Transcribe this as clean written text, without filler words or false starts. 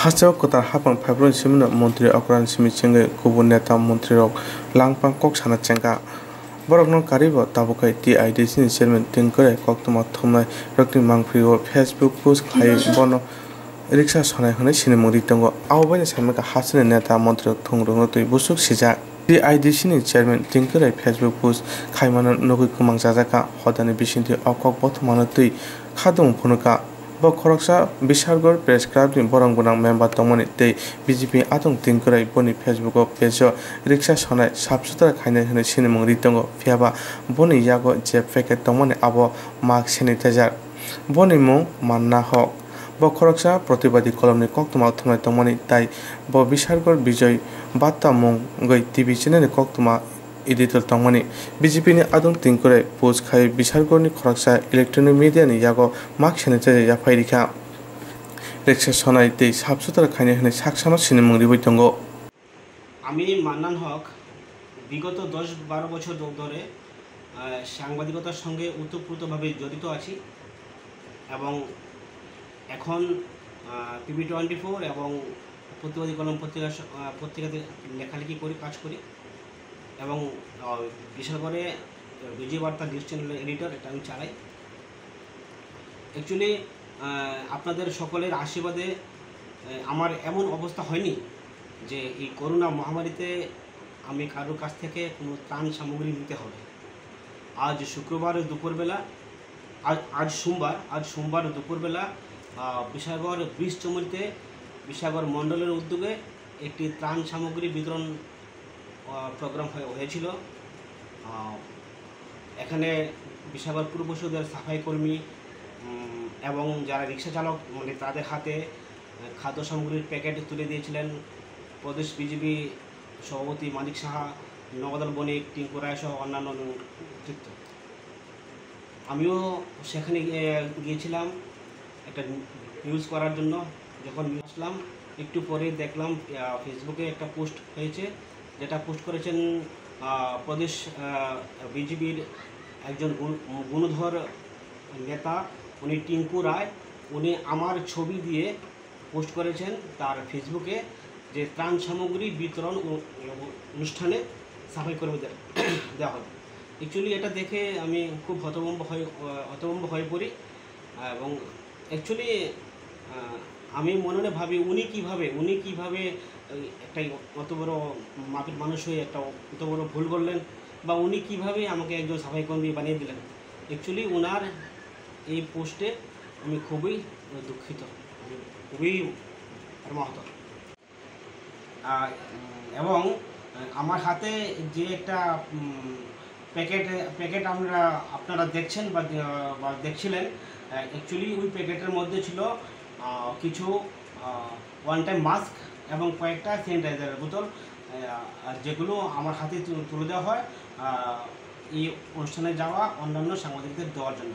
Hasteo kotar hapang February simina Montri Okran simi chenge kubun neta Montri rok langpang kok sana chengka borok no karibo tabukai TIDC ni chairman tingkore koktoma thumnai rokni mangpri o Facebook post khai bono riksha sonai hone sinimung ritongo awbani sameka hasene neta Montri thongrong tui busuk sijak TIDC ni chairman tingkore Facebook post khaimana nogui kumang jajaka hodani bisinti okok bothmana tui khadung phunuka bo khoroksa Bishargor press club ni borong gunang member tongmani tei BJP atong tingkorai boni Facebook o page o riksha sonai sabsutra khainai hone sinimung ritongo phiaba boni yago je packet tongmani abo mask sanitizer boni mung manna hok bo khoroksa protibadi kolomni koktoma thumnai tongmani tai bo Bishargor Bijoy Batta mung goi TV channel ni koktoma editor tongmani BJP ni adong tingkore post khai Bishargor ni khoroksa electronic media ni yago mask sanitizer ya phairika riksha sonai tei sabsutra khainai hone saksano sinimung riboi tongo আমি মান্নান হক বিগত 10-12 বছর ধরে সাংবাদিকতার সঙ্গে ওতপ্রোতভাবে জড়িত আছি এবং এখন PB24 এবং প্রতিবাদী কলম পত্রিকাতে লেখালেখি করি কাজ করি এবং বিশেষ করে বিজয় বার্তা নিউজ চ্যানেলের এডিটর এটা আমি চালাই অ্যাকচুয়ালি আপনাদের সকলের আশীর্বাদে আমার এমন অবস্থা হয়নি যে এই করোনা মহামারীতে আমি কারোর কাছ থেকে কোনো ত্রাণ সামগ্রী নিতে হবে আজ শুক্রবার দুপুরবেলা আজ সোমবার দুপুরবেলা বিশাগর ব্রিজ চমুরিতে বিশাগর মণ্ডলের উদ্যোগে একটি ত্রাণ সামগ্রী বিতরণ প্রোগ্রাম হয়েছিল এখানে বিশাগর পুর পরিষদের সাফাই কর্মী এবং যারা রিক্সা চালক মানে তাদের হাতে খাদ্য সামগ্রীর প্যাকেট তুলে দিয়েছিলেন প্রদেশ বিজেপি সভাপতি মানিক সাহা নগদল বণিক টিঙ্কু রায় সহ অন্যান্য নেতৃত্ব আমিও সেখানে গিয়েছিলাম একটা নিউজ করার জন্য যখন আসলাম একটু পরে দেখলাম ফেসবুকে একটা পোস্ট হয়েছে যেটা পোস্ট করেছেন প্রদেশ বিজেপির একজন গুণধর নেতা উনি টিঙ্কু রায় উনি আমার ছবি দিয়ে পোস্ট করেছেন তার ফেসবুকে যে ত্রাণ সামগ্রী বিতরণ অনুষ্ঠানে সাফাই কর্মীদের দেওয়া হবে অ্যাকচুয়ালি এটা দেখে আমি খুব হতভম্ব হয়ে পড়ি এবং অ্যাকচুয়ালি আমি মনে মনে ভাবি উনি কিভাবে একটা অত বড় মাপের মানুষ হয়ে একটা অত বড় ভুল করলেন বা উনি কিভাবে আমাকে একজন সাফাই কর্মী বানিয়ে দিলেন অ্যাকচুয়ালি ওনার এই পোস্টে আমি খুবই দুঃখিত খুবই মর্মাহত এবং আমার হাতে যে একটা প্যাকেট আপনারা দেখছেন বা দেখছিলেন অ্যাকচুয়ালি ওই প্যাকেটের মধ্যে ছিল কিছু ওয়ান টাইম মাস্ক এবং কয়েকটা স্যানিটাইজারের বোতল যেগুলো আমার হাতে তুলে দেওয়া হয় এই অনুষ্ঠানে যাওয়া অন্যান্য সাংবাদিকদের দেওয়ার জন্য।